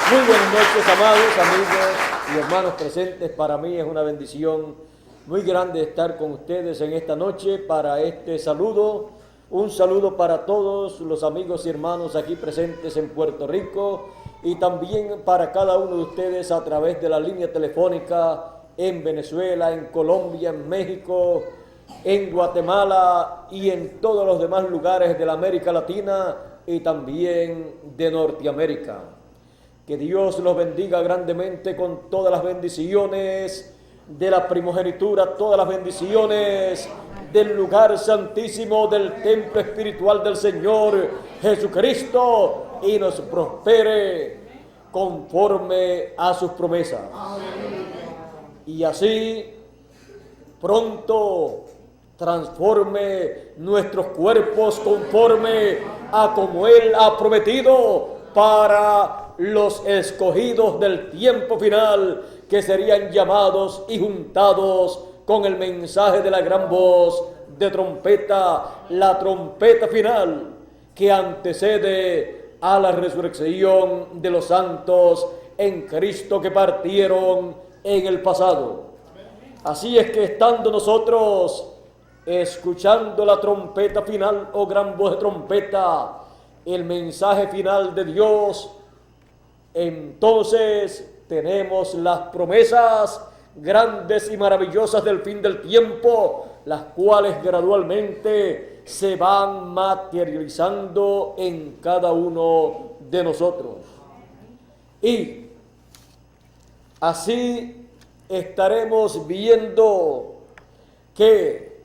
Muy buenas noches, amados amigos y hermanos presentes. Para mí es una bendición muy grande estar con ustedes en esta noche para este saludo. Un saludo para todos los amigos y hermanos aquí presentes en Puerto Rico y también para cada uno de ustedes a través de la línea telefónica en Venezuela, en Colombia, en México, en Guatemala y en todos los demás lugares de la América Latina y también de Norteamérica. Que Dios los bendiga grandemente con todas las bendiciones de la primogenitura, todas las bendiciones del lugar santísimo, del templo espiritual del Señor Jesucristo, y nos prospere conforme a sus promesas. Y así pronto transforme nuestros cuerpos conforme a como Él ha prometido para los escogidos del tiempo final, que serían llamados y juntados con el mensaje de la gran voz de trompeta, la trompeta final que antecede a la resurrección de los santos en Cristo que partieron en el pasado. Así es que estando nosotros escuchando la trompeta final o gran voz de trompeta, el mensaje final de Dios, entonces tenemos las promesas grandes y maravillosas del fin del tiempo, las cuales gradualmente se van materializando en cada uno de nosotros. Y así estaremos viendo que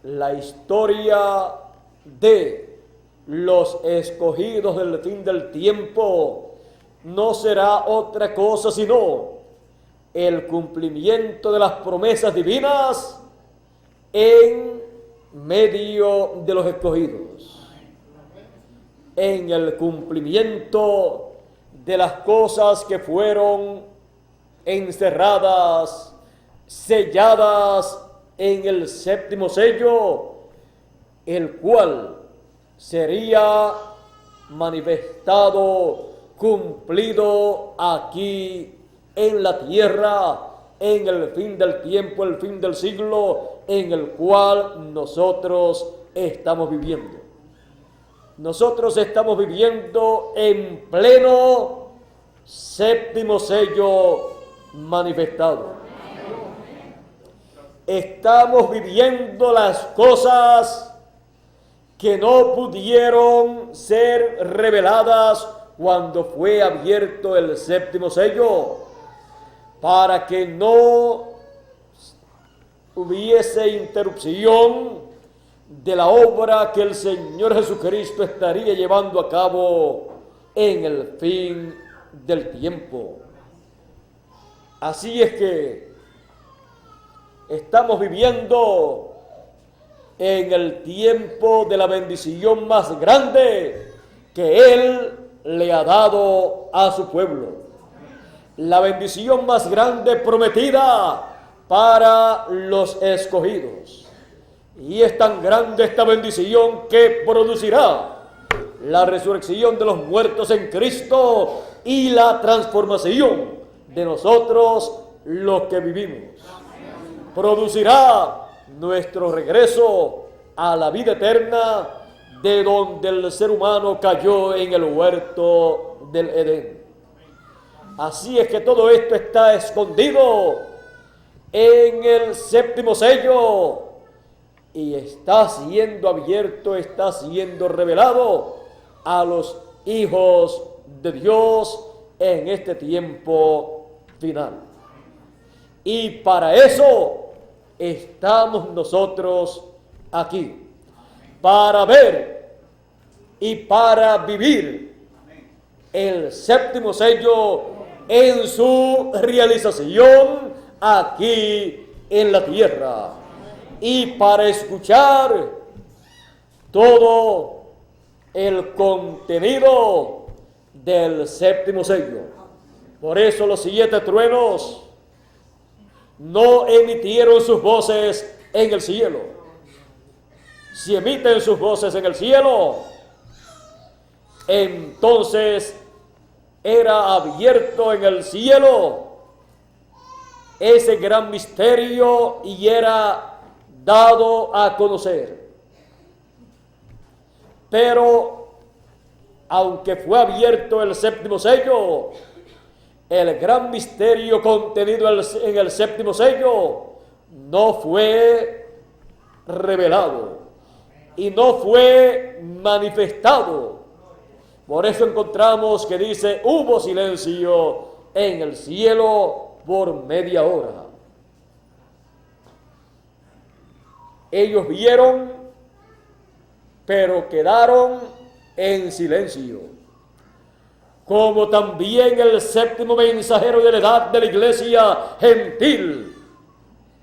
la historia de los escogidos del fin del tiempo no será otra cosa sino el cumplimiento de las promesas divinas en medio de los escogidos, en el cumplimiento de las cosas que fueron encerradas, selladas en el séptimo sello, el cual sería manifestado, cumplido aquí en la tierra, en el fin del tiempo, el fin del siglo, en el cual nosotros estamos viviendo. Nosotros estamos viviendo en pleno séptimo sello manifestado. Estamos viviendo las cosas que no pudieron ser reveladas cuando fue abierto el séptimo sello, para que no hubiese interrupción de la obra que el Señor Jesucristo estaría llevando a cabo en el fin del tiempo. Así es que estamos viviendo en el tiempo de la bendición más grande que Él le ha dado a su pueblo. La bendición más grande prometida para los escogidos. Y es tan grande esta bendición que producirá la resurrección de los muertos en Cristo y la transformación de nosotros los que vivimos. Producirá nuestro regreso a la vida eterna, de donde el ser humano cayó en el huerto del Edén. Así es que todo esto está escondido en el séptimo sello y está siendo abierto, está siendo revelado a los hijos de Dios en este tiempo final. Y para eso estamos nosotros aquí, para ver y para vivir el séptimo sello en su realización aquí en la tierra, y para escuchar todo el contenido del séptimo sello. Por eso los 7 truenos no emitieron sus voces en el cielo. Si emiten sus voces en el cielo, entonces era abierto en el cielo ese gran misterio y era dado a conocer. Pero aunque fue abierto el séptimo sello, el gran misterio contenido en el séptimo sello no fue revelado y no fue manifestado. Por eso encontramos que dice, hubo silencio en el cielo por media hora. Ellos vieron, pero quedaron en silencio. Como también el séptimo mensajero de la edad de la iglesia gentil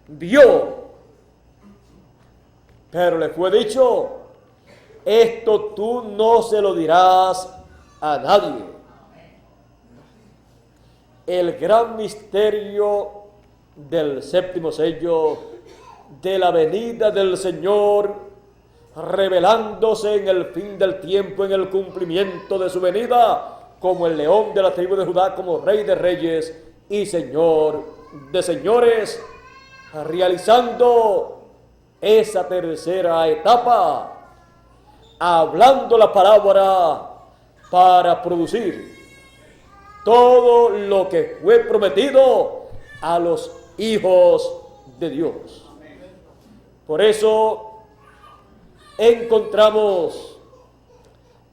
vio, pero le fue dicho, esto tú no se lo dirás a nadie. El gran misterio del séptimo sello, de la venida del Señor, revelándose en el fin del tiempo, en el cumplimiento de su venida, como el león de la tribu de Judá, como Rey de reyes y Señor de señores, realizando esa tercera etapa, hablando la palabra para producir todo lo que fue prometido a los hijos de Dios. Por eso encontramos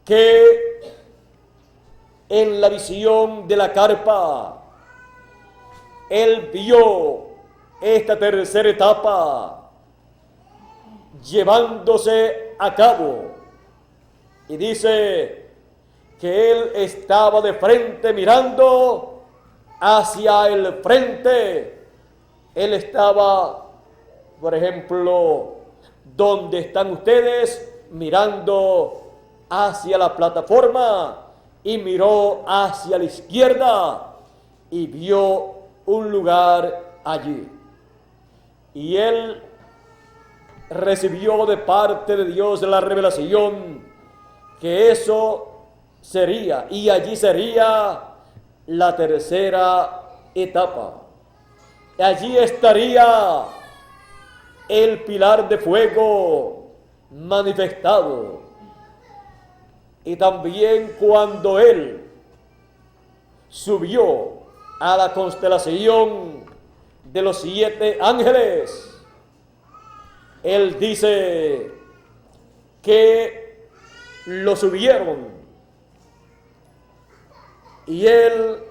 que en la visión de la carpa, él vio esta tercera etapa llevándose a cabo. Y dice que él estaba de frente mirando hacia el frente. Él estaba, por ejemplo, donde están ustedes, mirando hacia la plataforma, y miró hacia la izquierda y vio un lugar allí. Y él recibió de parte de Dios la revelación que eso sería, y allí sería la tercera etapa. Allí estaría el pilar de fuego manifestado. Y también cuando él subió a la constelación de los 7 ángeles, él dice que lo subieron y él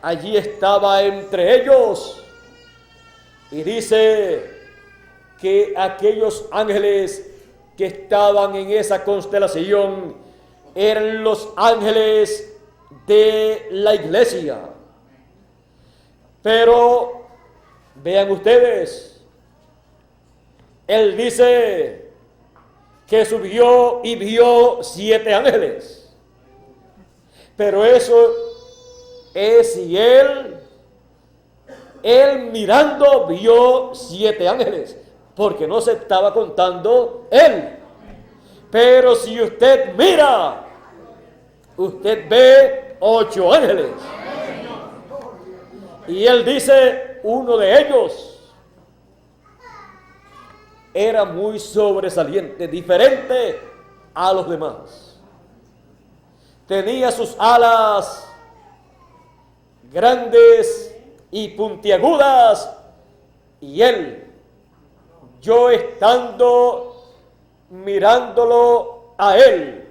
allí estaba entre ellos, y dice que aquellos ángeles que estaban en esa constelación eran los ángeles de la iglesia. Pero vean ustedes, él dice que subió y vio 7 ángeles. Pero eso es si él mirando vio 7 ángeles, porque no se estaba contando él. Pero si usted mira, usted ve 8 ángeles. Y él dice, uno de ellos era muy sobresaliente, diferente a los demás. Tenía sus alas grandes y puntiagudas, y él, yo estando mirándolo a él,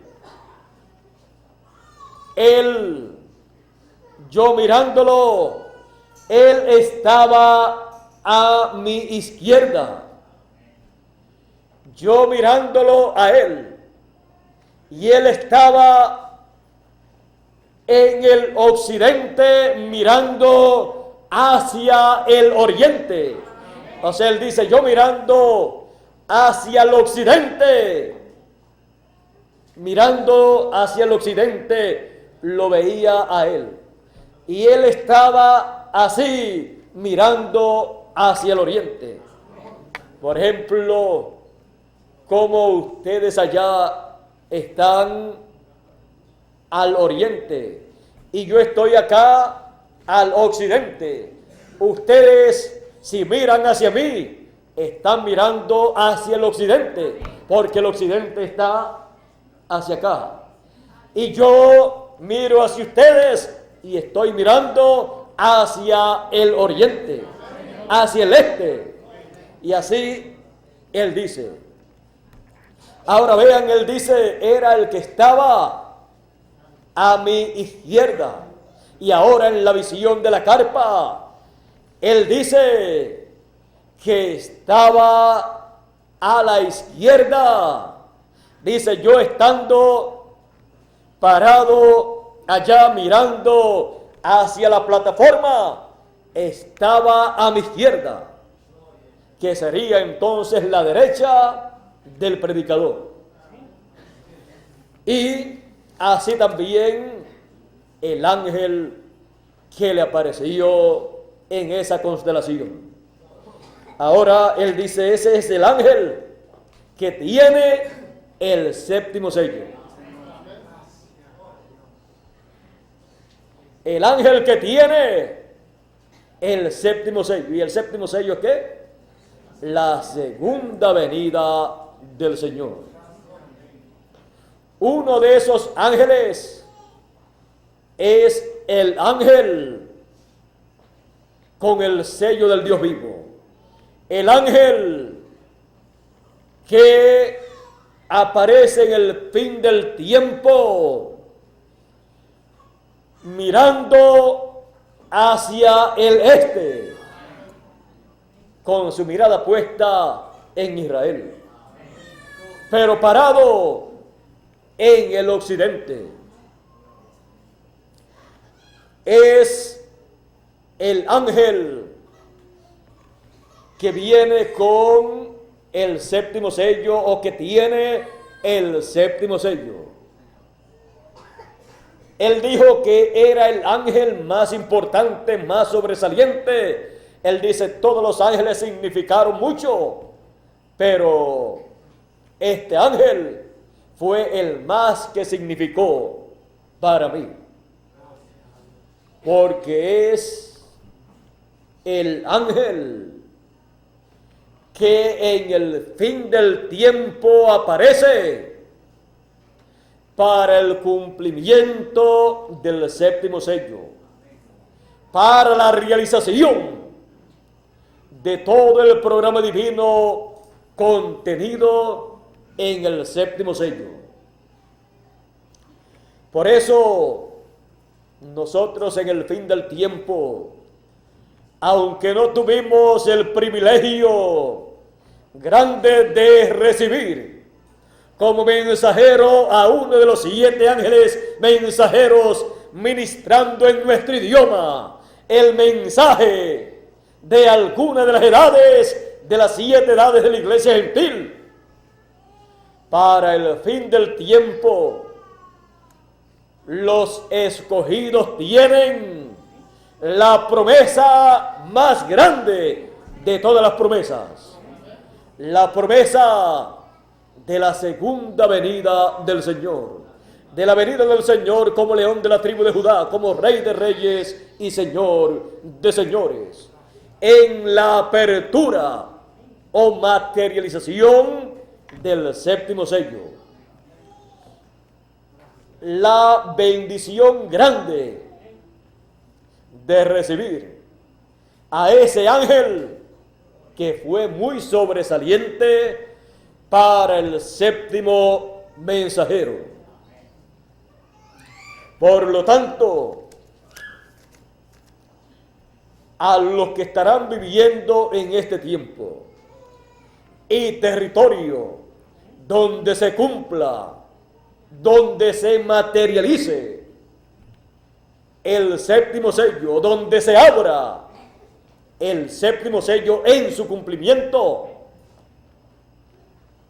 yo mirándolo, él estaba a mi izquierda, yo mirándolo a él, y él estaba en el occidente mirando hacia el oriente. O sea, él dice, yo mirando hacia el occidente, mirando hacia el occidente, lo veía a él. Y él estaba así, mirando hacia el oriente. Por ejemplo, como ustedes allá están al oriente y yo estoy acá al occidente. Ustedes, si miran hacia mí, están mirando hacia el occidente, porque el occidente está hacia acá. Y yo miro hacia ustedes y estoy mirando hacia el oriente, hacia el este. Y así él dice. Ahora vean, él dice, era el que estaba a mi izquierda. Y ahora en la visión de la carpa, él dice que estaba a la izquierda. Dice, yo estando parado allá mirando hacia la plataforma, estaba a mi izquierda, que sería entonces la derecha del predicador. Y así también el ángel que le apareció en esa constelación. Ahora él dice, ese es el ángel que tiene el séptimo sello. El ángel que tiene el séptimo sello. ¿Y el séptimo sello es qué? La segunda venida del Señor. Uno de esos ángeles es el ángel con el sello del Dios vivo. El ángel que aparece en el fin del tiempo, mirando hacia el este, con su mirada puesta en Israel, pero parado en el occidente. Es el ángel que viene con el séptimo sello, o que tiene el séptimo sello. Él dijo que era el ángel más importante, más sobresaliente. Él dice, todos los ángeles significaron mucho, pero este ángel fue el más que significó para mí, porque es el ángel que en el fin del tiempo aparece para el cumplimiento del séptimo sello, para la realización de todo el programa divino contenido en el séptimo sello. Por eso nosotros en el fin del tiempo, aunque no tuvimos el privilegio grande de recibir como mensajero a uno de los 7 ángeles mensajeros ministrando en nuestro idioma el mensaje de alguna de las edades, de las 7 edades de la iglesia gentil, para el fin del tiempo, los escogidos tienen la promesa más grande de todas las promesas, la promesa de la segunda venida del Señor, de la venida del Señor como león de la tribu de Judá, como rey de reyes y señor de señores, en la apertura o materialización del séptimo sello. La bendición grande de recibir a ese ángel que fue muy sobresaliente para el séptimo mensajero. Por lo tanto, a los que estarán viviendo en este tiempo y territorio donde se cumpla, donde se materialice el séptimo sello, donde se abra el séptimo sello en su cumplimiento,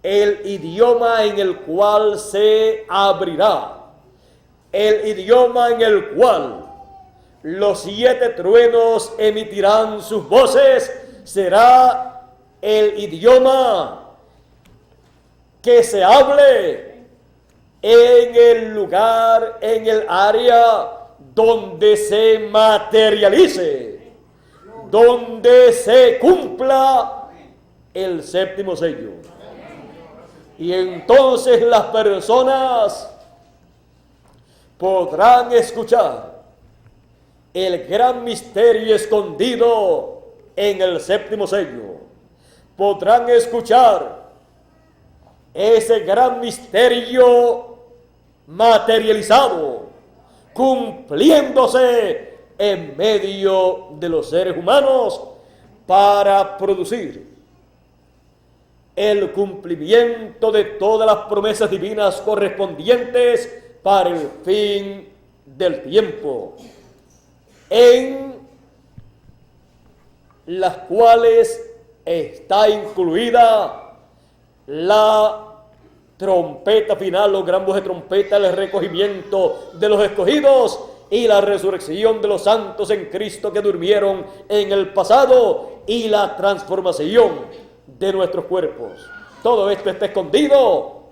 el idioma en el cual se abrirá, el idioma en el cual los 7 truenos emitirán sus voces, será el idioma que se hable en el lugar, en el área donde se materialice, donde se cumpla el séptimo sello. Y entonces las personas podrán escuchar el gran misterio escondido en el séptimo sello. Podrán escuchar ese gran misterio materializado, cumpliéndose en medio de los seres humanos para producir el cumplimiento de todas las promesas divinas correspondientes para el fin del tiempo, en las cuales está incluida la trompeta final, los gran voz de trompeta, el recogimiento de los escogidos y la resurrección de los santos en Cristo que durmieron en el pasado y la transformación de nuestros cuerpos. Todo esto está escondido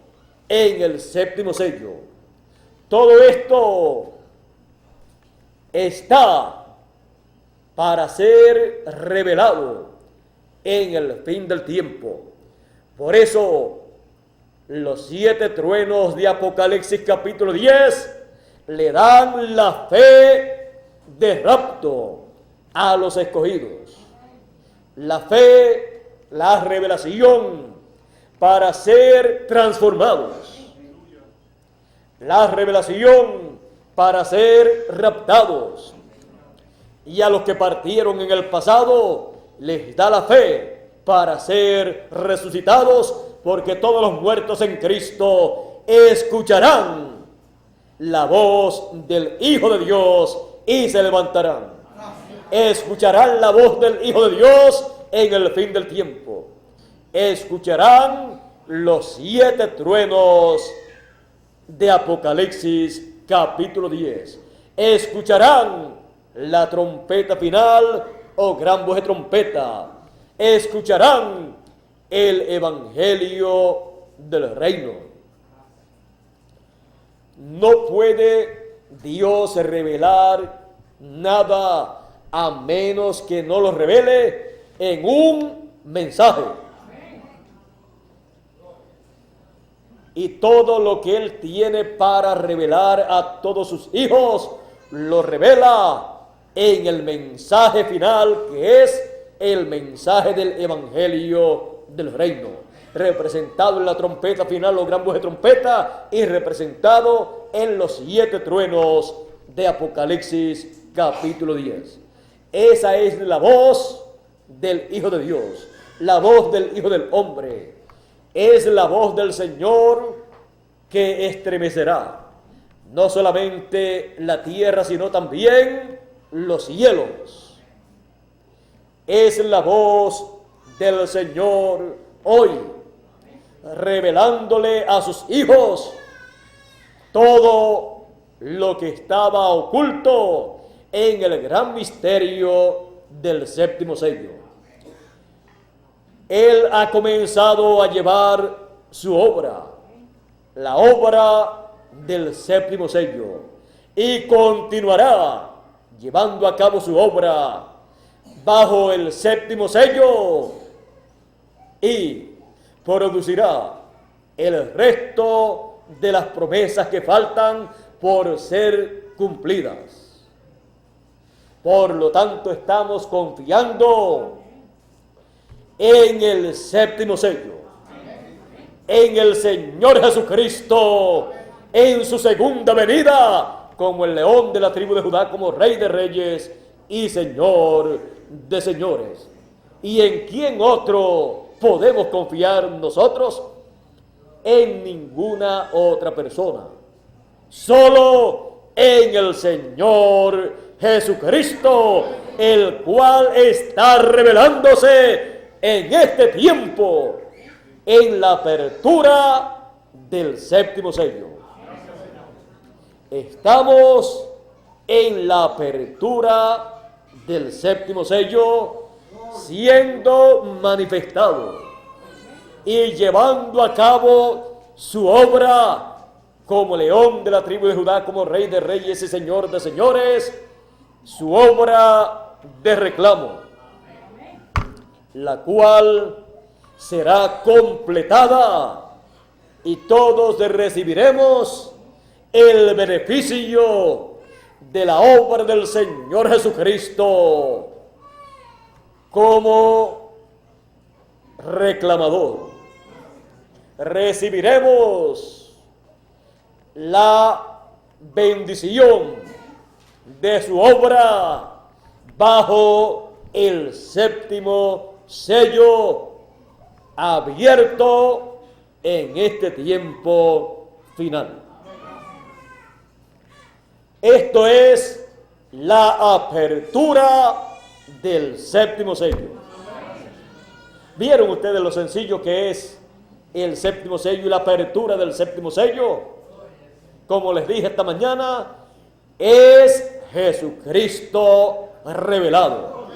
en el séptimo sello. Todo esto está para ser revelado en el fin del tiempo. Por eso, los 7 truenos de Apocalipsis capítulo 10 le dan la fe de rapto a los escogidos. La fe, la revelación para ser transformados. La revelación para ser raptados. Y a los que partieron en el pasado les da la fe para ser resucitados, porque todos los muertos en Cristo escucharán la voz del Hijo de Dios y se levantarán. Escucharán la voz del Hijo de Dios en el fin del tiempo. Escucharán los 7 truenos de Apocalipsis capítulo 10. Escucharán la trompeta final o gran voz de trompeta. Escucharán el evangelio del reino. No puede Dios revelar nada a menos que no lo revele en un mensaje. Y todo lo que Él tiene para revelar a todos sus hijos, lo revela en el mensaje final, que es el mensaje del evangelio del reino, representado en la trompeta final o gran voz de trompeta y representado en los 7 truenos de Apocalipsis capítulo 10. Esa es la voz del Hijo de Dios, la voz del Hijo del Hombre. Es la voz del Señor que estremecerá no solamente la tierra, sino también los cielos. Es la voz del Señor hoy, revelándole a sus hijos todo lo que estaba oculto en el gran misterio del séptimo sello. Él ha comenzado a llevar su obra, la obra del séptimo sello, y continuará llevando a cabo su obra bajo el séptimo sello y producirá el resto de las promesas que faltan por ser cumplidas. Por lo tanto, estamos confiando en el séptimo sello, en el Señor Jesucristo, en su segunda venida, como el león de la tribu de Judá, como Rey de reyes y Señor de señores. ¿Y en quién otro podemos confiar nosotros? En ninguna otra persona, solo en el Señor Jesucristo, el cual está revelándose en este tiempo, en la apertura del séptimo sello. Estamos en la apertura del séptimo sello, siendo manifestado y llevando a cabo su obra como león de la tribu de Judá, como rey de reyes y señor de señores, su obra de reclamo, la cual será completada y todos recibiremos el beneficio de la obra del Señor Jesucristo como reclamador. Recibiremos la bendición de su obra bajo el séptimo sello abierto en este tiempo final. Esto es la apertura del séptimo sello. ¿Vieron ustedes lo sencillo que es el séptimo sello y la apertura del séptimo sello? Como les dije esta mañana, es Jesucristo revelado.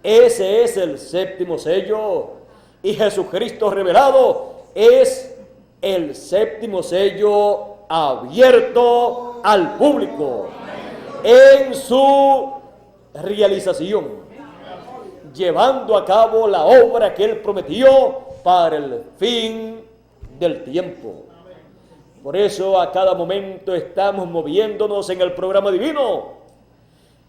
Ese es el séptimo sello. Y Jesucristo revelado es el séptimo sello abierto al público en su realización, llevando a cabo la obra que Él prometió para el fin del tiempo. Por eso a cada momento estamos moviéndonos en el programa divino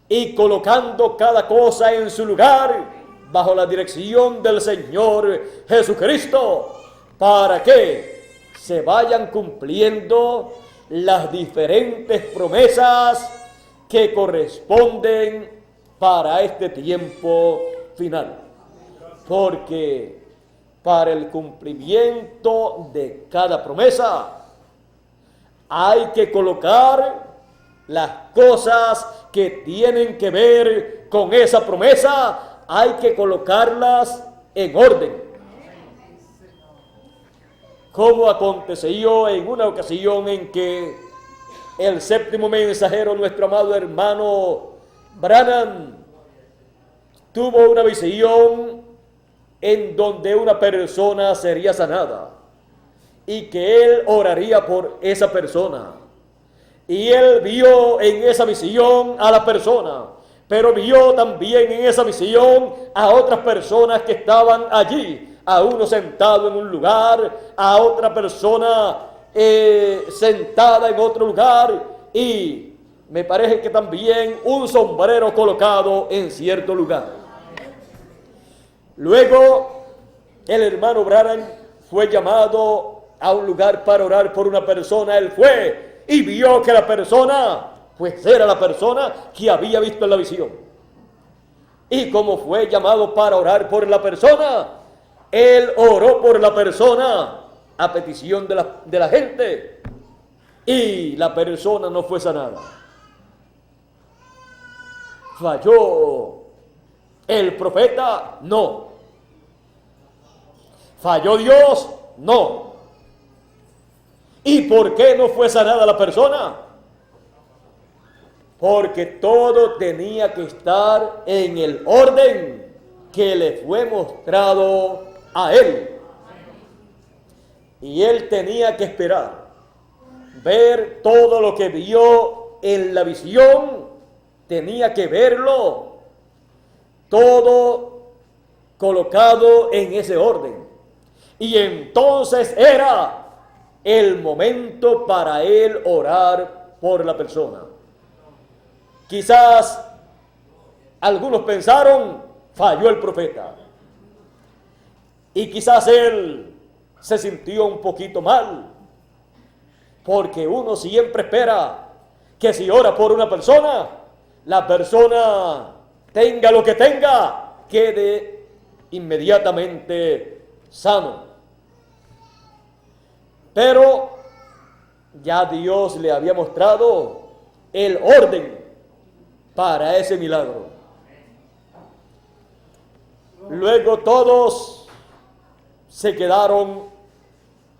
y colocando cada cosa en su lugar bajo la dirección del Señor Jesucristo, para que se vayan cumpliendo las diferentes promesas que corresponden para este tiempo final. Porque para el cumplimiento de cada promesa hay que colocar las cosas que tienen que ver con esa promesa, hay que colocarlas en orden. Como aconteció en una ocasión en que el séptimo mensajero, nuestro amado hermano Branham, tuvo una visión en donde una persona sería sanada y que él oraría por esa persona. Y él vio en esa visión a la persona, pero vio también en esa visión a otras personas que estaban allí, a uno sentado en un lugar, a otra persona sentada en otro lugar, y me parece que también un sombrero colocado en cierto lugar. Luego el hermano Branham fue llamado a un lugar para orar por una persona. Él fue y vio que la persona, pues era la persona que había visto en la visión. Y como fue llamado para orar por la persona, él oró por la persona a petición de la gente, y la persona no fue sanada. ¿Falló el profeta? No. ¿Falló Dios? No. ¿Y por qué no fue sanada la persona? Porque todo tenía que estar en el orden que le fue mostrado a él. Y él tenía que esperar, ver todo lo que vio en la visión, tenía que verlo todo colocado en ese orden. Y entonces era el momento para él orar por la persona. Quizás algunos pensaron, falló el profeta. Y quizás él se sintió un poquito mal, porque uno siempre espera que si ora por una persona, la persona tenga lo que tenga, quede inmediatamente sano. Pero ya Dios le había mostrado el orden para ese milagro. Luego todos se quedaron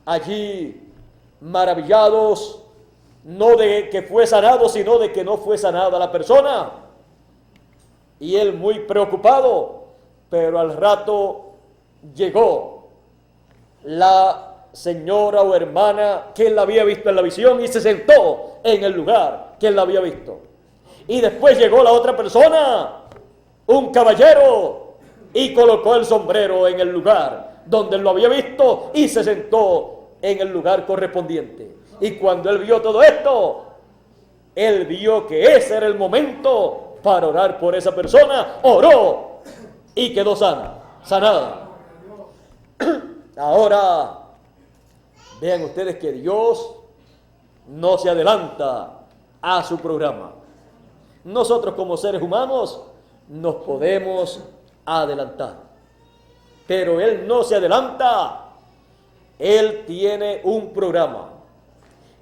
allí maravillados, no de que fue sanado, sino de que no fue sanada la persona. Y él muy preocupado, pero al rato llegó la señora o hermana que él había visto en la visión y se sentó en el lugar que él la había visto. Y después llegó la otra persona, un caballero, y colocó el sombrero en el lugar donde él lo había visto y se sentó en el lugar correspondiente. Y cuando él vio todo esto, él vio que ese era el momento para orar por esa persona, oró y quedó sanada. Ahora, vean ustedes que Dios no se adelanta a su programa. Nosotros como seres humanos nos podemos adelantar, pero Él no se adelanta. Él tiene un programa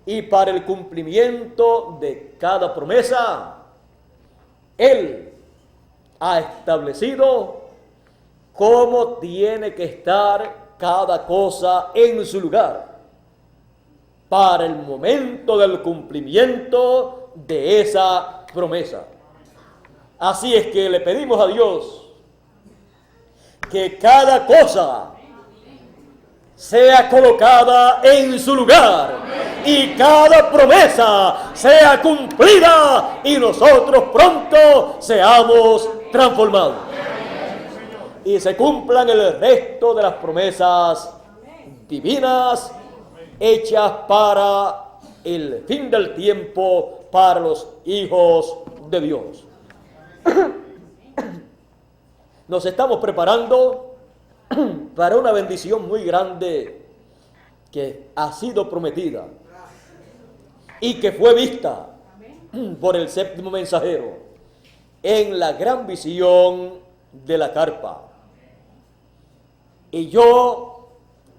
y para el cumplimiento de cada promesa, Él ha establecido cómo tiene que estar cada cosa en su lugar para el momento del cumplimiento de esa promesa. Así es que le pedimos a Dios que cada cosa sea colocada en su lugar y cada promesa sea cumplida y nosotros pronto seamos transformados y se cumplan el resto de las promesas divinas hechas para el fin del tiempo para los hijos de Dios. Nos estamos preparando para una bendición muy grande que ha sido prometida y que fue vista por el séptimo mensajero en la gran visión de la carpa. Y yo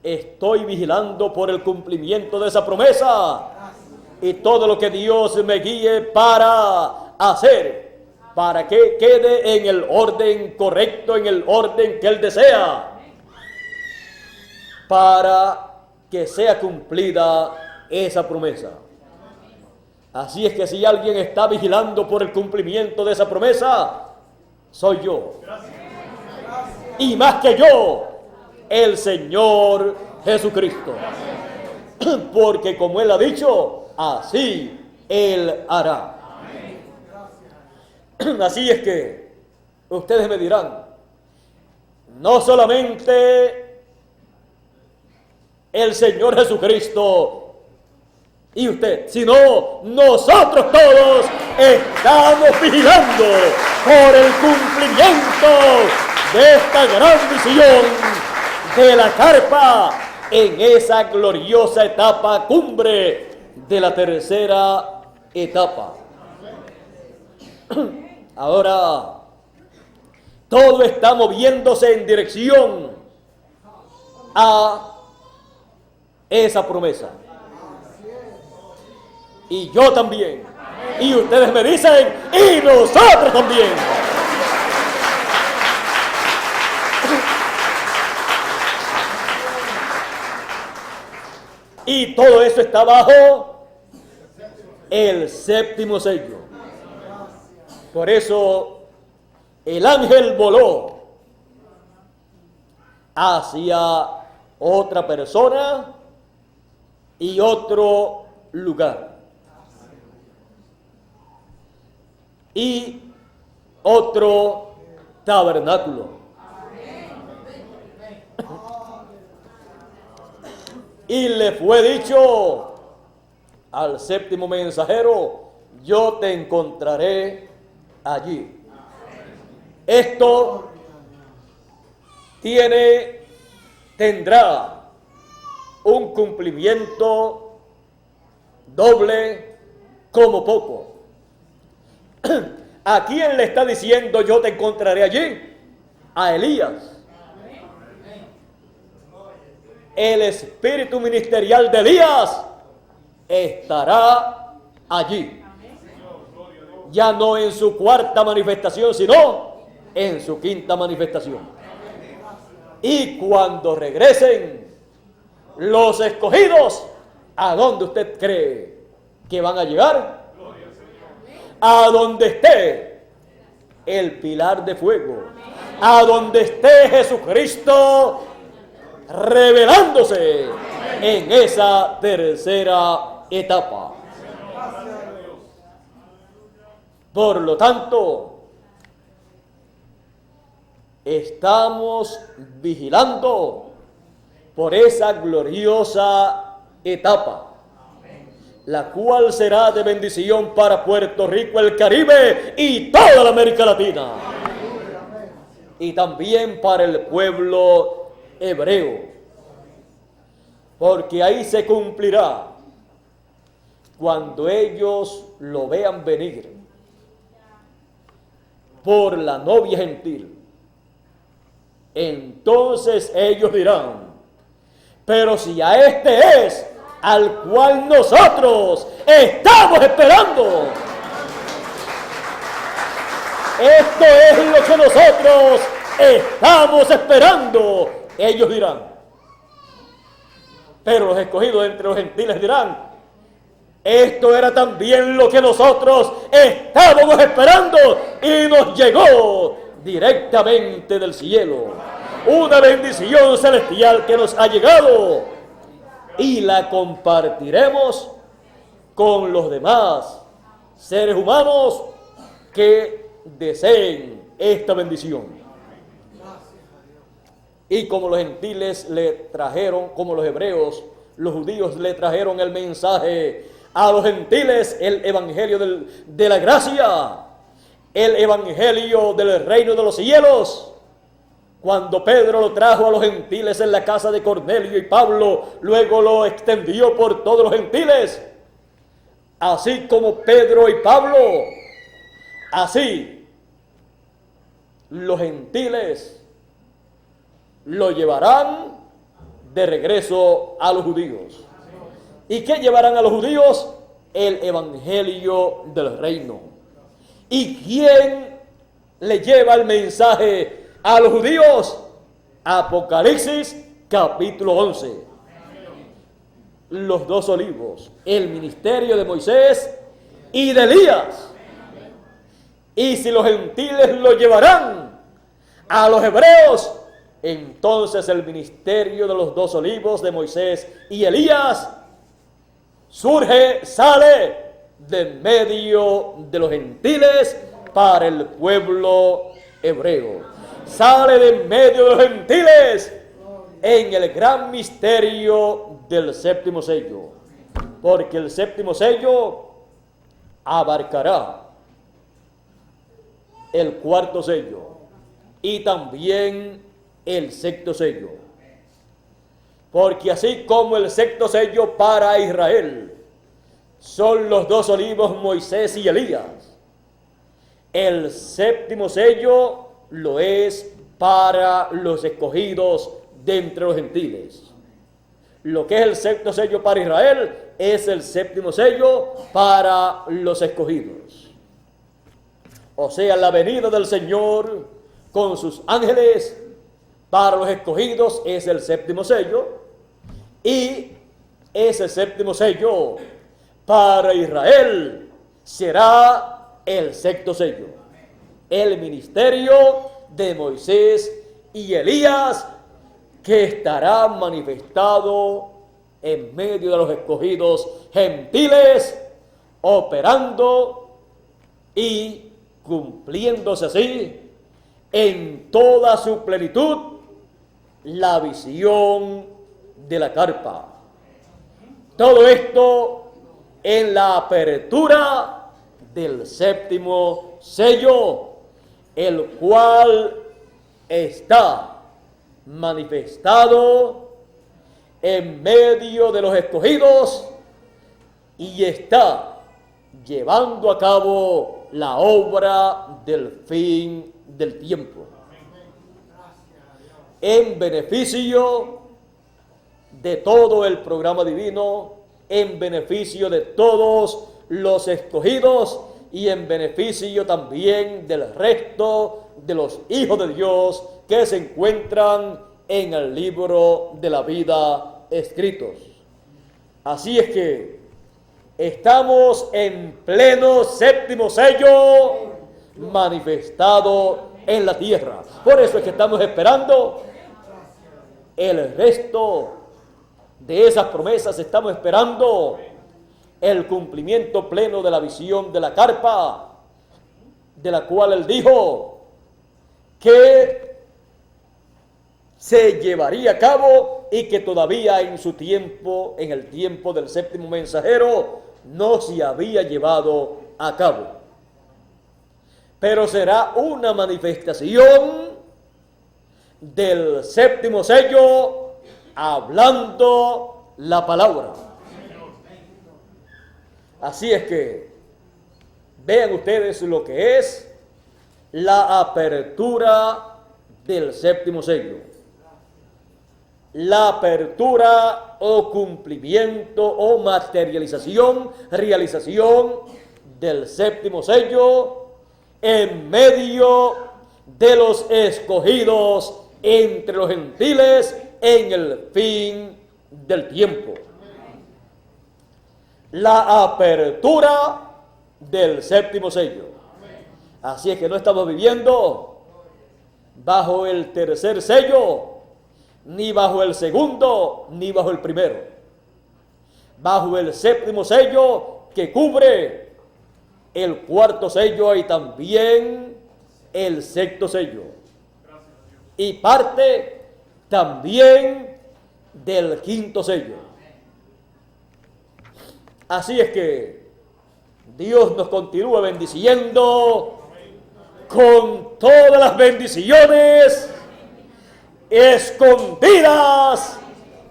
estoy vigilando por el cumplimiento de esa promesa y todo lo que Dios me guíe para hacer, para que quede en el orden correcto, en el orden que Él desea, para que sea cumplida esa promesa. Así es que si alguien está vigilando por el cumplimiento de esa promesa, soy yo. Y más que yo, el Señor Jesucristo. Porque como Él ha dicho, así Él hará. Así es que ustedes me dirán, no solamente el Señor Jesucristo y usted, sino nosotros todos estamos vigilando por el cumplimiento de esta gran visión de la carpa en esa gloriosa etapa cumbre de la tercera etapa. Ahora, todo está moviéndose en dirección a esa promesa. Y yo también. Y ustedes me dicen, y nosotros también. Y todo eso está bajo el séptimo sello. Por eso el ángel voló hacia otra persona y otro lugar. Y otro tabernáculo. Y le fue dicho al séptimo mensajero, yo te encontraré allí. Esto tendrá un cumplimiento doble como poco. ¿A quién le está diciendo yo te encontraré allí? A Elías. El espíritu ministerial de Elías estará allí. Ya no en su cuarta manifestación, sino en su quinta manifestación. Y cuando regresen los escogidos, ¿a dónde usted cree que van a llegar? A donde esté el pilar de fuego, a donde esté Jesucristo revelándose en esa tercera etapa. Por lo tanto, estamos vigilando por esa gloriosa etapa, la cual será de bendición para Puerto Rico, el Caribe y toda la América Latina. Y también para el pueblo hebreo, porque ahí se cumplirá cuando ellos lo vean venir por la novia gentil. Entonces ellos dirán: pero si a este es al cual nosotros estamos esperando. Esto es lo que nosotros estamos esperando. Ellos dirán. Pero los escogidos entre los gentiles dirán: esto era también lo que nosotros estábamos esperando y nos llegó directamente del cielo. Una bendición celestial que nos ha llegado y la compartiremos con los demás seres humanos que deseen esta bendición. Y como los gentiles le trajeron, como los hebreos, los judíos le trajeron el mensaje a los gentiles, el evangelio de la gracia, el evangelio del reino de los cielos. Cuando Pedro lo trajo a los gentiles en la casa de Cornelio y Pablo luego lo extendió por todos los gentiles, así como Pedro y Pablo, así los gentiles lo llevarán de regreso a los judíos. ¿Y qué llevarán a los judíos? El evangelio del reino. ¿Y quién le lleva el mensaje a los judíos? Apocalipsis capítulo 11. Los dos olivos, el ministerio de Moisés y de Elías. Y si los gentiles lo llevarán a los hebreos, entonces el ministerio de los dos olivos de Moisés y Elías sale de medio de los gentiles para el pueblo hebreo. Sale de medio de los gentiles en el gran misterio del séptimo sello, porque el séptimo sello abarcará el cuarto sello y también el sexto sello. Porque así como el sexto sello para Israel son los dos olivos Moisés y Elías, el séptimo sello lo es para los escogidos de entre los gentiles. Lo que es el sexto sello para Israel es el séptimo sello para los escogidos. O sea, la venida del Señor con sus ángeles para los escogidos es el séptimo sello, y ese séptimo sello para Israel será el sexto sello, el ministerio de Moisés y Elías, que estará manifestado en medio de los escogidos gentiles, operando y cumpliéndose así en toda su plenitud la visión de la carpa. Todo esto en la apertura del séptimo sello, el cual está manifestado en medio de los escogidos y está llevando a cabo la obra del fin del tiempo, en beneficio de todo el programa divino, en beneficio de todos los escogidos y en beneficio también del resto de los hijos de Dios que se encuentran en el libro de la vida escritos. Así es que estamos en pleno séptimo sello manifestado en la tierra. Por eso es que estamos esperando el resto de esas promesas estamos esperando el cumplimiento pleno de la visión de la carpa, de la cual él dijo que se llevaría a cabo y que todavía en su tiempo, en el tiempo del séptimo mensajero, no se había llevado a cabo. Pero será una manifestación del séptimo sello hablando la palabra. Así es que vean ustedes lo que es la apertura del séptimo sello. La apertura o cumplimiento o materialización, realización del séptimo sello en medio de los escogidos entre los gentiles en el fin del tiempo. La apertura del séptimo sello. Así es que no estamos viviendo bajo el tercer sello, ni bajo el segundo, ni bajo el primero. Bajo el séptimo sello que cubre el cuarto sello y también el sexto sello. Y parte también del quinto sello. Así es que Dios nos continúa bendiciendo con todas las bendiciones escondidas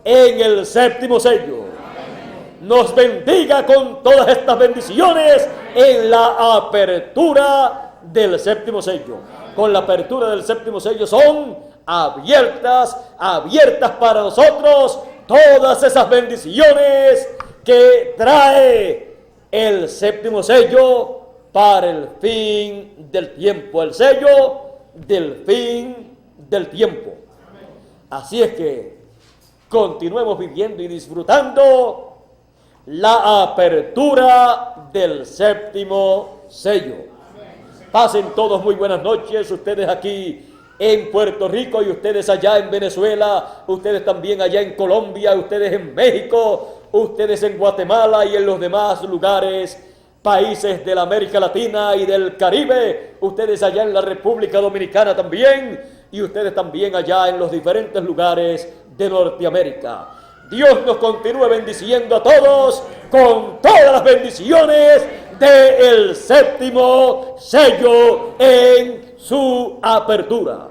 en el séptimo sello. Nos bendiga con todas estas bendiciones en la apertura del séptimo sello. Con la apertura del séptimo sello son abiertas para nosotros todas esas bendiciones que trae el séptimo sello para el fin del tiempo, el sello del fin del tiempo. Así es que continuemos viviendo y disfrutando la apertura del séptimo sello. Pasen todos muy buenas noches, ustedes aquí en Puerto Rico y ustedes allá en Venezuela, ustedes también allá en Colombia, ustedes en México, ustedes en Guatemala y en los demás lugares, países de la América Latina y del Caribe, ustedes allá en la República Dominicana también, y ustedes también allá en los diferentes lugares de Norteamérica. Dios nos continúe bendiciendo a todos con todas las bendiciones del séptimo sello en su apertura.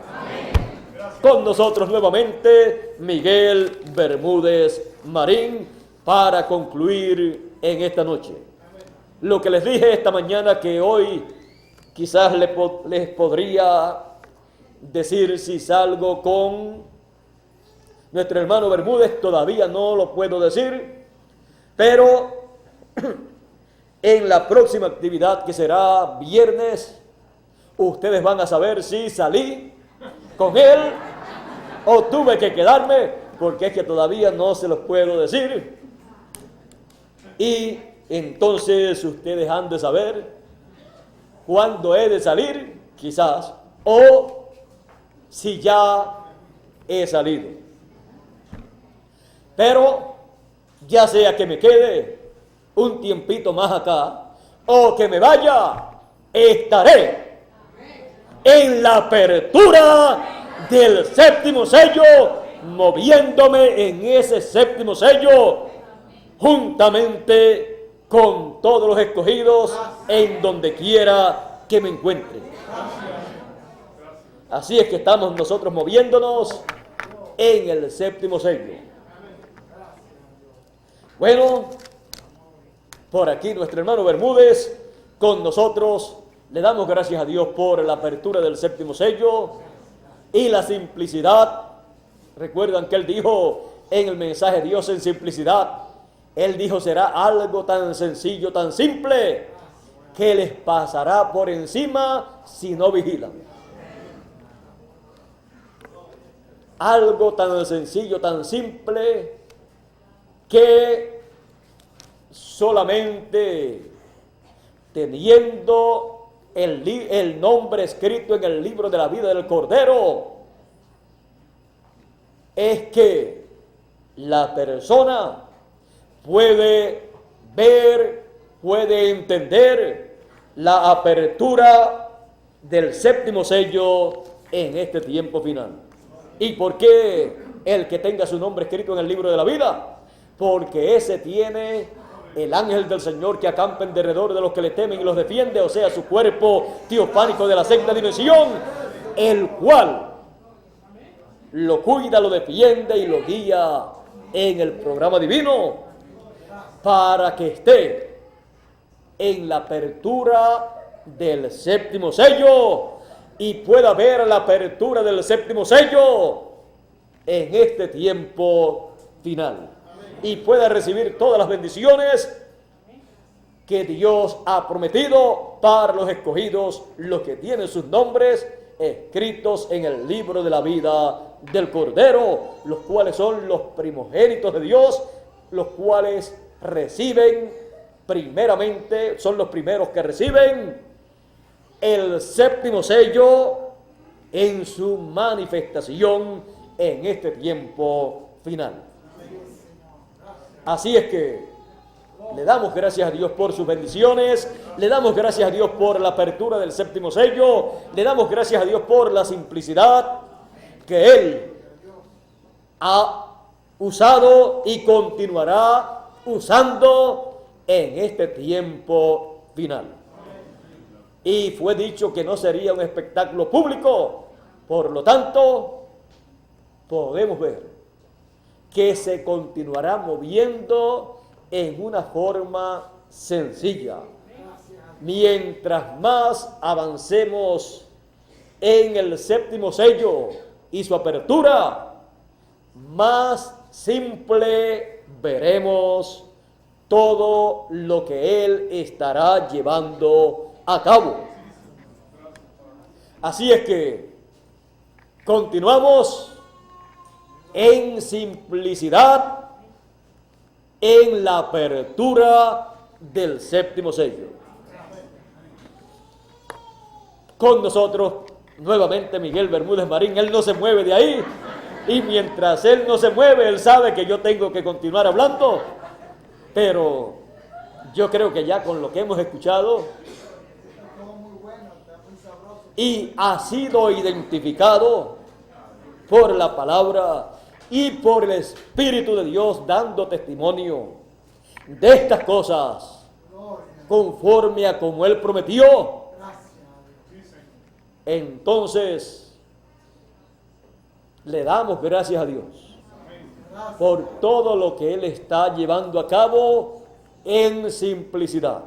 Con nosotros nuevamente Miguel Bermúdez Marín para concluir en esta noche. Lo que les dije esta mañana, que hoy quizás les podría decir si salgo con nuestro hermano Bermúdez, todavía no lo puedo decir, pero en la próxima actividad, que será viernes, ustedes van a saber si salí con él o tuve que quedarme, porque es que todavía no se los puedo decir. Y entonces ustedes han de saber cuándo he de salir, quizás, o si ya he salido. Pero ya sea que me quede un tiempito más acá o que me vaya, estaré en la apertura del séptimo sello, moviéndome en ese séptimo sello juntamente con todos los escogidos en donde quiera que me encuentre. Así es que estamos nosotros moviéndonos en el séptimo sello. Bueno, por aquí nuestro hermano Bermúdez con nosotros. Le damos gracias a Dios por la apertura del séptimo sello y la simplicidad. Recuerdan que él dijo en el mensaje Dios en simplicidad, él dijo: será algo tan sencillo, tan simple, que les pasará por encima si no vigilan. Algo tan sencillo, tan simple, que solamente teniendo el nombre escrito en el libro de la vida del Cordero, es que la persona puede ver, puede entender la apertura del séptimo sello en este tiempo final. ¿Y por qué el que tenga su nombre escrito en el libro de la vida? Porque ese tiene el ángel del Señor que acampa en derredor de los que le temen y los defiende, o sea, su cuerpo teofánico de la sexta dimensión, el cual lo cuida, lo defiende y lo guía en el programa divino para que esté en la apertura del séptimo sello y pueda ver la apertura del séptimo sello en este tiempo final y pueda recibir todas las bendiciones que Dios ha prometido para los escogidos, los que tienen sus nombres escritos en el libro de la vida del Cordero, los cuales son los primogénitos de Dios, los cuales reciben primeramente, son los primeros que reciben el séptimo sello en su manifestación en este tiempo final. Así es que le damos gracias a Dios por sus bendiciones, le damos gracias a Dios por la apertura del séptimo sello, le damos gracias a Dios por la simplicidad que Él ha usado y continuará usando en este tiempo final. Y fue dicho que no sería un espectáculo público, por lo tanto, podemos ver que se continuará moviendo en una forma sencilla. Mientras más avancemos en el séptimo sello y su apertura, más simple veremos todo lo que Él estará llevando a cabo. Así es que continuamos en simplicidad en la apertura del séptimo sello. Con nosotros nuevamente Miguel Bermúdez Marín. Él no se mueve de ahí, y mientras él no se mueve, él sabe que yo tengo que continuar hablando, pero yo creo que ya con lo que hemos escuchado y ha sido identificado por la palabra y por el Espíritu de Dios dando testimonio de estas cosas conforme a como Él prometió, entonces le damos gracias a Dios por todo lo que Él está llevando a cabo en simplicidad.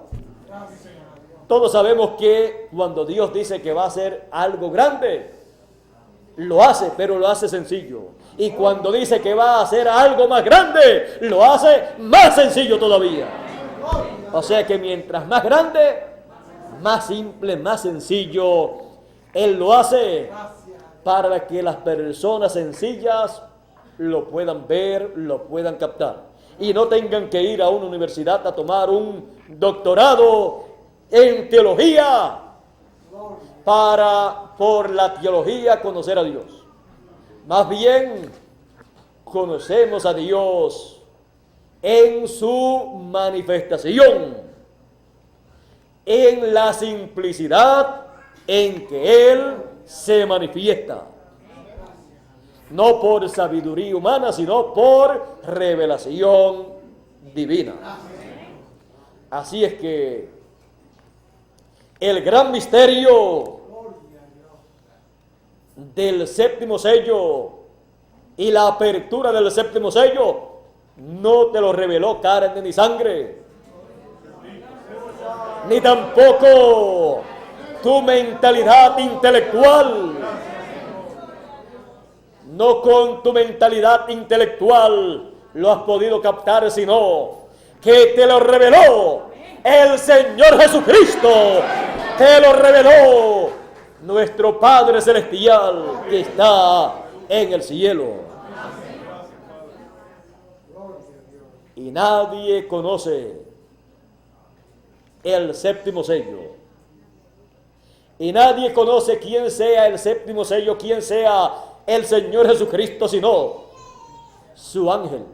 Todos sabemos que cuando Dios dice que va a hacer algo grande, lo hace, pero lo hace sencillo. Y cuando dice que va a hacer algo más grande, lo hace más sencillo todavía. O sea que mientras más grande, más simple, más sencillo, Él lo hace para que las personas sencillas lo puedan ver, lo puedan captar. Y no tengan que ir a una universidad a tomar un doctorado en teología para, por la teología, conocer a Dios. Más bien, conocemos a Dios en su manifestación, en la simplicidad en que Él se manifiesta. No por sabiduría humana, sino por revelación divina. Así es que el gran misterio del séptimo sello y la apertura del séptimo sello no te lo reveló carne ni sangre, ni tampoco tu mentalidad intelectual. No con tu mentalidad intelectual lo has podido captar, sino que te lo reveló el Señor Jesucristo, te lo reveló nuestro Padre Celestial que está en el cielo. Y nadie conoce el séptimo sello. Y nadie conoce quién sea el séptimo sello, quién sea el Señor Jesucristo, sino su ángel,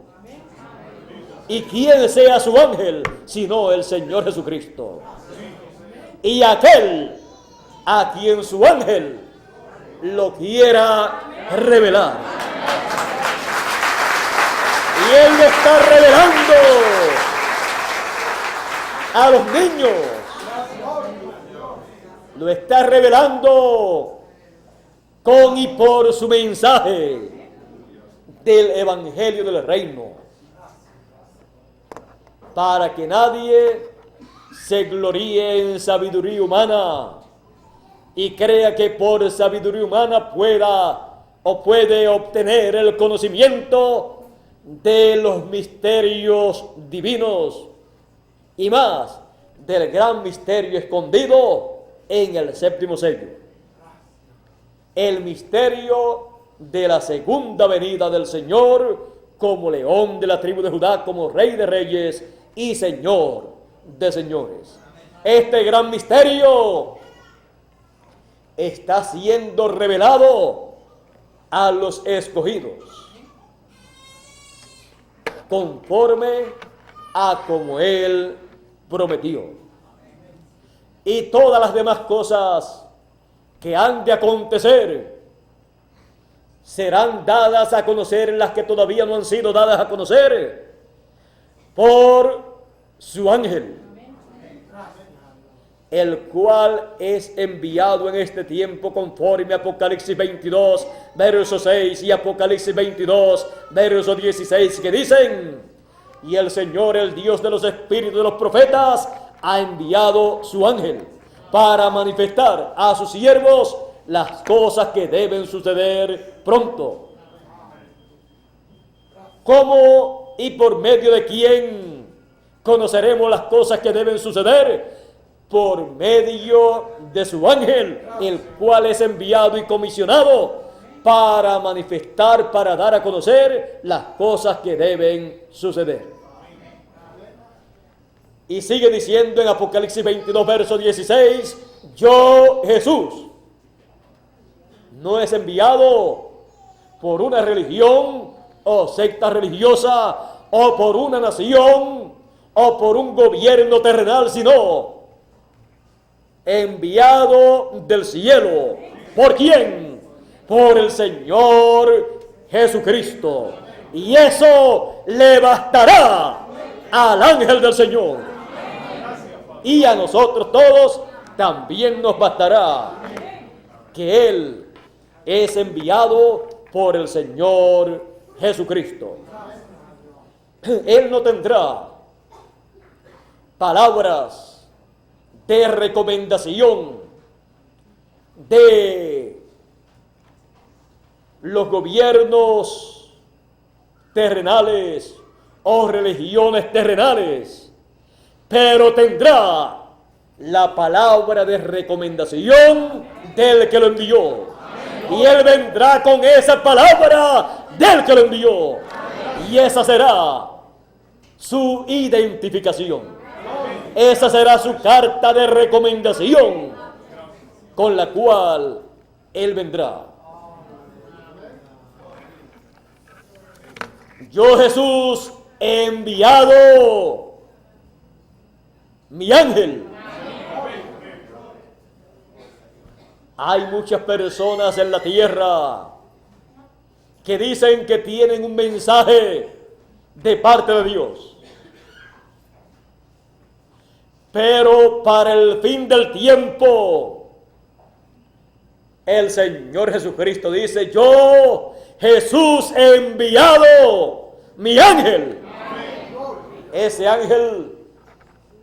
¿Y quién sea su ángel sino el Señor Jesucristo? Y aquel a quien su ángel lo quiera revelar. Y Él lo está revelando a los niños. Lo está revelando con y por su mensaje del Evangelio del Reino, para que nadie se gloríe en sabiduría humana y crea que por sabiduría humana puede obtener el conocimiento de los misterios divinos y más del gran misterio escondido en el séptimo sello, el misterio de la segunda venida del Señor como león de la tribu de Judá, como rey de reyes y señor de señores. Este gran misterio está siendo revelado a los escogidos conforme a como Él prometió. Y todas las demás cosas que han de acontecer serán dadas a conocer, las que todavía no han sido dadas a conocer, por su ángel, el cual es enviado en este tiempo conforme a Apocalipsis 22, verso 6 y Apocalipsis 22, verso 16, que dicen: y el Señor, el Dios de los espíritus de los profetas, ha enviado su ángel para manifestar a sus siervos las cosas que deben suceder pronto. ¿Cómo y por medio de quién conoceremos las cosas que deben suceder? Por medio de su ángel, el cual es enviado y comisionado para manifestar, para dar a conocer las cosas que deben suceder. Y sigue diciendo en Apocalipsis 22, verso 16: yo, Jesús, no es enviado por una religión o secta religiosa o por una nación o por un gobierno terrenal, sino enviado del cielo. ¿Por quién? Por el Señor Jesucristo. Y eso le bastará al ángel del Señor. Y a nosotros todos también nos bastará que Él es enviado por el Señor Jesucristo. Él no tendrá palabras de recomendación de los gobiernos terrenales o religiones terrenales, pero tendrá la palabra de recomendación del que lo envió. Y Él vendrá con esa palabra del que lo envió. Y esa será su identificación. Esa será su carta de recomendación con la cual Él vendrá. Yo, Jesús, he enviado mi ángel. Hay muchas personas en la tierra que dicen que tienen un mensaje de parte de Dios. Pero para el fin del tiempo, el Señor Jesucristo dice: yo, Jesús, he enviado mi ángel. Ese ángel,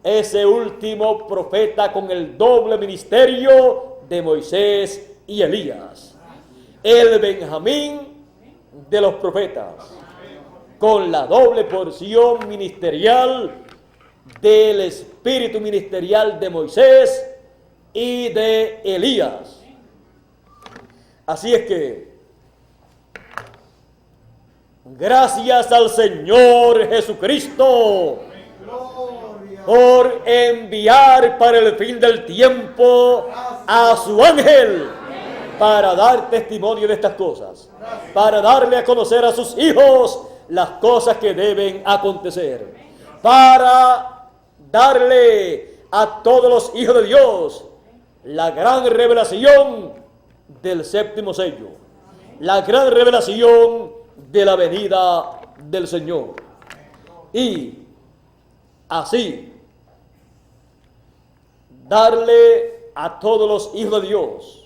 ese último profeta con el doble ministerio de Moisés y Elías, el Benjamín de los profetas, con la doble porción ministerial del espíritu ministerial de Moisés y de Elías. Así es que, gracias al Señor Jesucristo por enviar para el fin del tiempo a su ángel para dar testimonio de estas cosas, para darle a conocer a sus hijos las cosas que deben acontecer para darle a todos los hijos de Dios la gran revelación del séptimo sello, la gran revelación de la venida del Señor. Y así darle a todos los hijos de Dios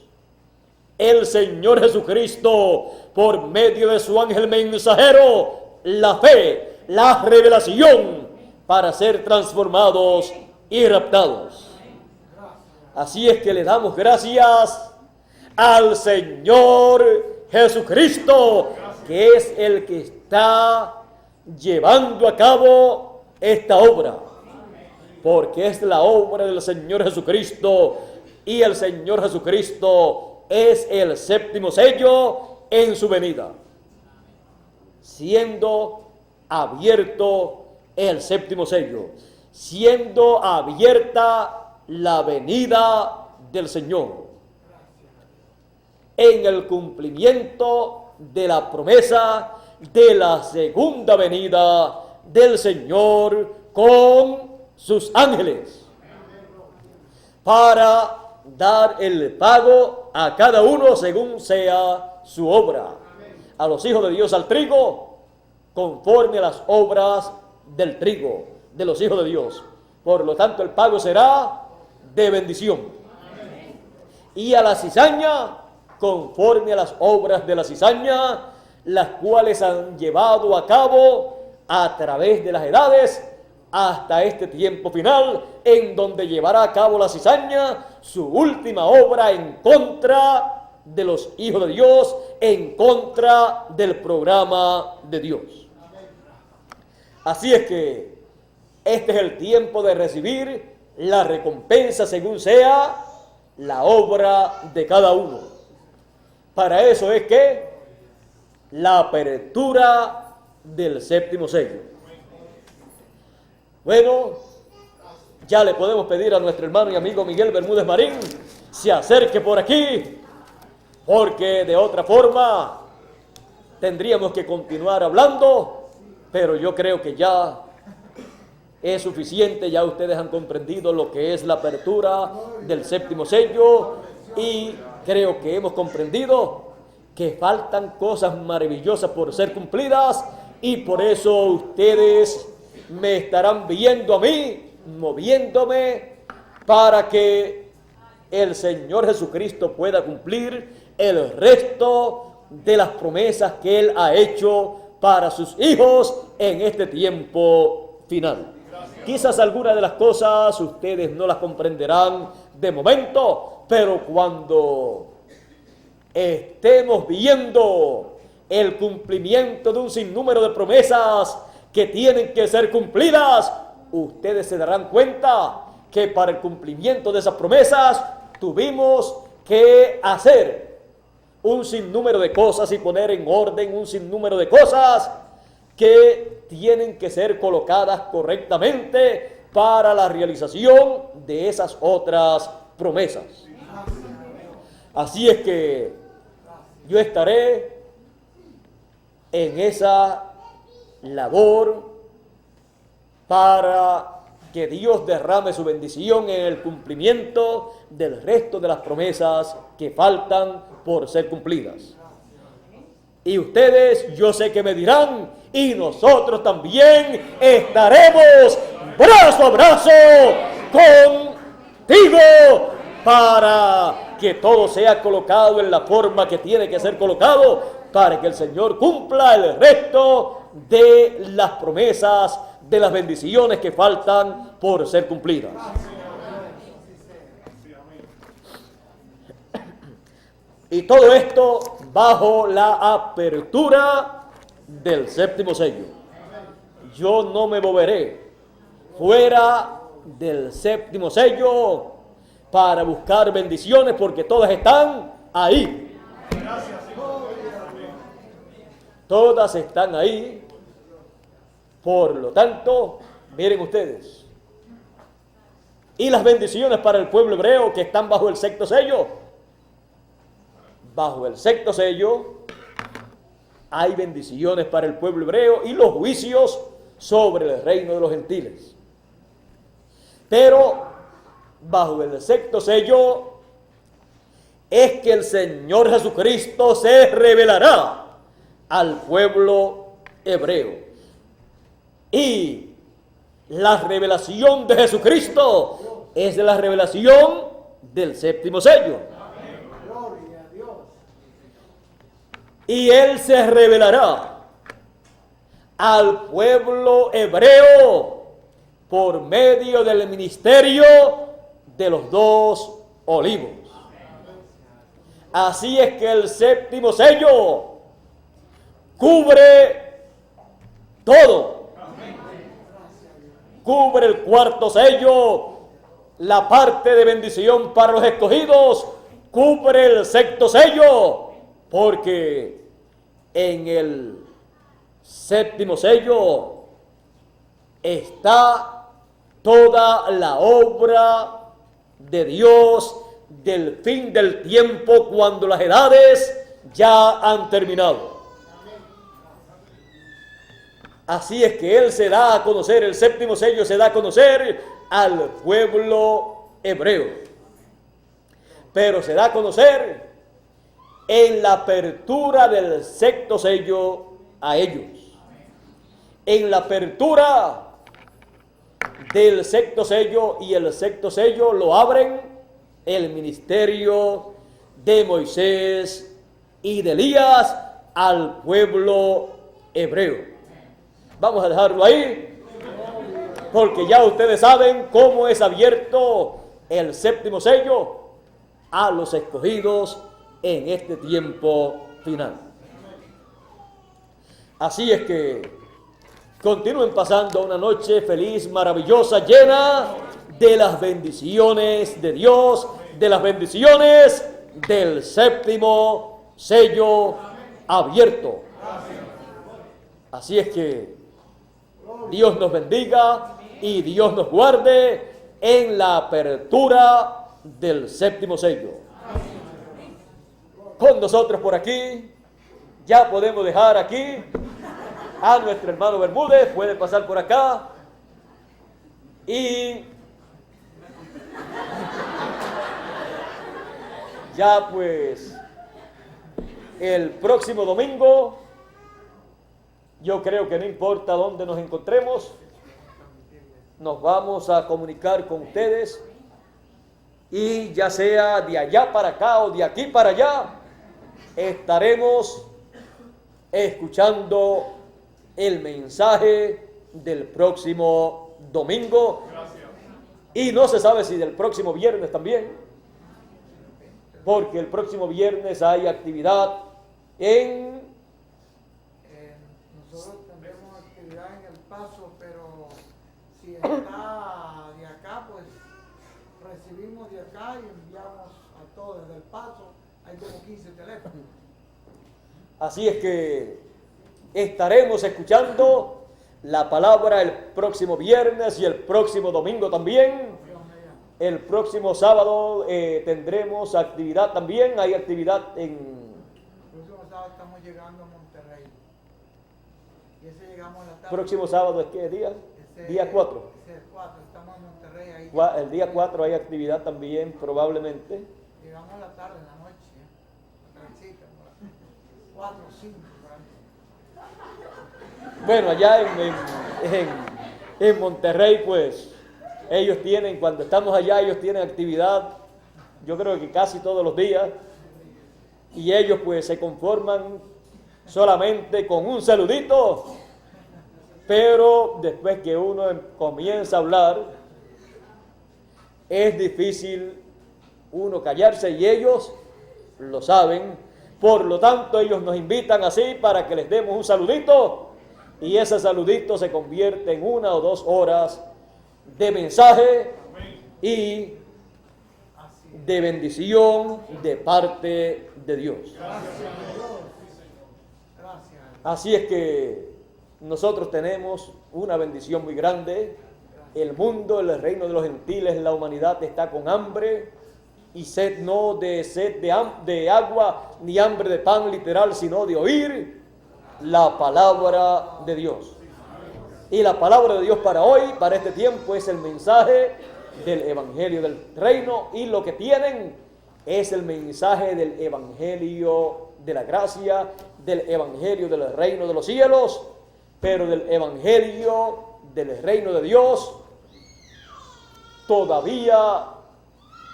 el Señor Jesucristo, por medio de su ángel mensajero, la fe, la revelación, para ser transformados y raptados. Así es que le damos gracias al Señor Jesucristo, que es el que está llevando a cabo esta obra, porque es la obra del Señor Jesucristo, y el Señor Jesucristo es el séptimo sello en su venida, siendo abierto el séptimo sello, siendo abierta la venida del Señor, en el cumplimiento de la promesa de la segunda venida del Señor con sus ángeles, para dar el pago a cada uno según sea su obra. A los hijos de Dios al trigo, conforme a las obras del trigo, de los hijos de Dios. Por lo tanto, el pago será de bendición. Y a la cizaña, conforme a las obras de la cizaña, las cuales han llevado a cabo a través de las edades, hasta este tiempo final, en donde llevará a cabo la cizaña su última obra en contra de los hijos de Dios, en contra del programa de Dios. Así es que este es el tiempo de recibir la recompensa según sea la obra de cada uno. Para eso es que la apertura del séptimo sello. Bueno, ya le podemos pedir a nuestro hermano y amigo Miguel Bermúdez Marín se acerque por aquí, porque de otra forma tendríamos que continuar hablando, pero yo creo que ya es suficiente. Ya ustedes han comprendido lo que es la apertura del séptimo sello, y creo que hemos comprendido que faltan cosas maravillosas por ser cumplidas, y por eso ustedes me estarán viendo a mí, moviéndome para que el Señor Jesucristo pueda cumplir el resto de las promesas que Él ha hecho para sus hijos en este tiempo final. Quizás algunas de las cosas ustedes no las comprenderán de momento, pero cuando estemos viendo el cumplimiento de un sinnúmero de promesas que tienen que ser cumplidas, ustedes se darán cuenta que para el cumplimiento de esas promesas tuvimos que hacer un sinnúmero de cosas y poner en orden un sinnúmero de cosas que tienen que ser colocadas correctamente para la realización de esas otras promesas. Así es que yo estaré en esa labor para que Dios derrame su bendición en el cumplimiento del resto de las promesas que faltan por ser cumplidas. Y ustedes, yo sé que me dirán, y nosotros también estaremos brazo a brazo contigo para que todo sea colocado en la forma que tiene que ser colocado, para que el Señor cumpla el resto de las promesas, de las bendiciones que faltan por ser cumplidas. Y todo esto bajo la apertura del séptimo sello. Yo no me moveré fuera del séptimo sello para buscar bendiciones, porque todas están ahí. Todas están ahí. Por lo tanto, miren ustedes, y las bendiciones para el pueblo hebreo que están bajo el sexto sello. Bajo el sexto sello hay bendiciones para el pueblo hebreo y los juicios sobre el reino de los gentiles. Pero bajo el sexto sello es que el Señor Jesucristo se revelará al pueblo hebreo. Y la revelación de Jesucristo es la revelación del séptimo sello. Gloria a Dios. Y Él se revelará al pueblo hebreo por medio del ministerio de los dos olivos. Así es que el séptimo sello cubre todo. Cubre el cuarto sello, la parte de bendición para los escogidos. Cubre el sexto sello, porque en el séptimo sello está toda la obra de Dios del fin del tiempo, cuando las edades ya han terminado. Así es que Él se da a conocer, el séptimo sello se da a conocer al pueblo hebreo. Pero se da a conocer en la apertura del sexto sello a ellos. En la apertura del sexto sello, y el sexto sello lo abren el ministerio de Moisés y de Elías al pueblo hebreo. Vamos a dejarlo ahí, porque ya ustedes saben cómo es abierto el séptimo sello a los escogidos en este tiempo final. Así es que continúen pasando una noche feliz, maravillosa, llena de las bendiciones de Dios, de las bendiciones del séptimo sello abierto. Así es que Dios nos bendiga y Dios nos guarde en la apertura del séptimo sello. Con nosotros por aquí, ya podemos dejar aquí a nuestro hermano Bermúdez, puede pasar por acá y ya pues el próximo domingo, yo creo que no importa dónde nos encontremos, nos vamos a comunicar con ustedes, y ya sea de allá para acá o de aquí para allá, estaremos escuchando el mensaje del próximo domingo. Y no se sabe si del próximo viernes también, porque el próximo viernes hay actividad en... Nosotros tendremos actividad en El Paso, pero si está de acá, pues recibimos de acá y enviamos a todos desde El Paso. Hay como 15 teléfonos. Así es que estaremos escuchando la palabra el próximo viernes y el próximo domingo también. El próximo sábado tendremos actividad también. Hay actividad en... El próximo sábado estamos llegando a Monterrey. Y ese llegamos a la tarde. ¿Próximo sábado es qué día? Día 4. Ese es 4, estamos en Monterrey ahí. El día 4 hay actividad también, probablemente. Llegamos a la tarde, en la noche. 4 o 5. Bueno, allá en Monterrey, pues, ellos tienen, cuando estamos allá, ellos tienen actividad, yo creo que casi todos los días, y ellos pues se conforman solamente con un saludito, pero después que uno comienza a hablar, es difícil uno callarse, y ellos lo saben. Por lo tanto, ellos nos invitan así para que les demos un saludito, y ese saludito se convierte en 1 o 2 horas de mensaje y de bendición de parte de Dios. Así es que nosotros tenemos una bendición muy grande. El mundo, el reino de los gentiles, la humanidad está con hambre y sed, no de sed de agua ni hambre de pan literal, sino de oír la palabra de Dios. Y la palabra de Dios para hoy, para este tiempo, es el mensaje del Evangelio del Reino, y lo que tienen es el mensaje del Evangelio de la gracia, del Evangelio del reino de los cielos, pero del Evangelio del reino de Dios. Todavía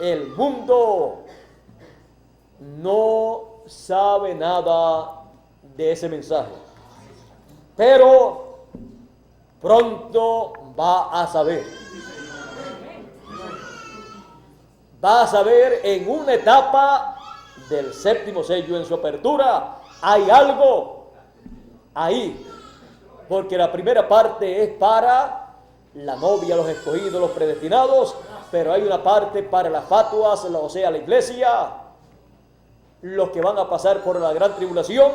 el mundo no sabe nada de ese mensaje, pero pronto va a saber. Va a saber en una etapa del séptimo sello, en su apertura. Hay algo ahí, porque la primera parte es para la novia, los escogidos, los predestinados, pero hay una parte para las fatuas, o sea, la iglesia, los que van a pasar por la gran tribulación,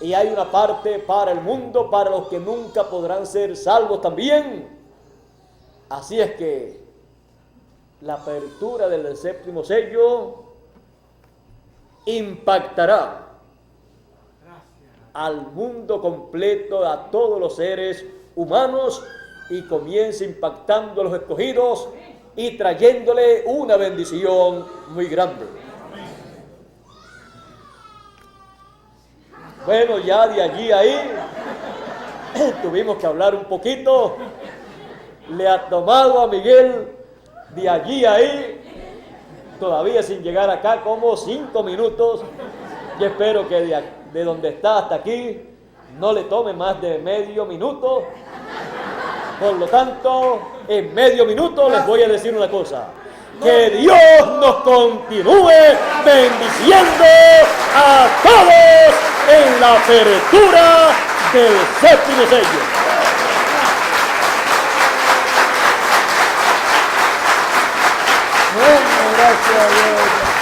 y hay una parte para el mundo, para los que nunca podrán ser salvos también. Así es que la apertura del séptimo sello impactará al mundo completo, a todos los seres humanos, y comienza impactando a los escogidos y trayéndole una bendición muy grande. Bueno, ya de allí a ahí tuvimos que hablar un poquito. Le ha tomado a Miguel de allí a ahí, todavía sin llegar acá, como 5 minutos. Yo espero que de donde está hasta aquí no le tome más de medio minuto. Por lo tanto, en medio minuto les voy a decir una cosa: que Dios nos continúe bendiciendo a todos en la apertura del séptimo sello. Bueno, gracias a Dios.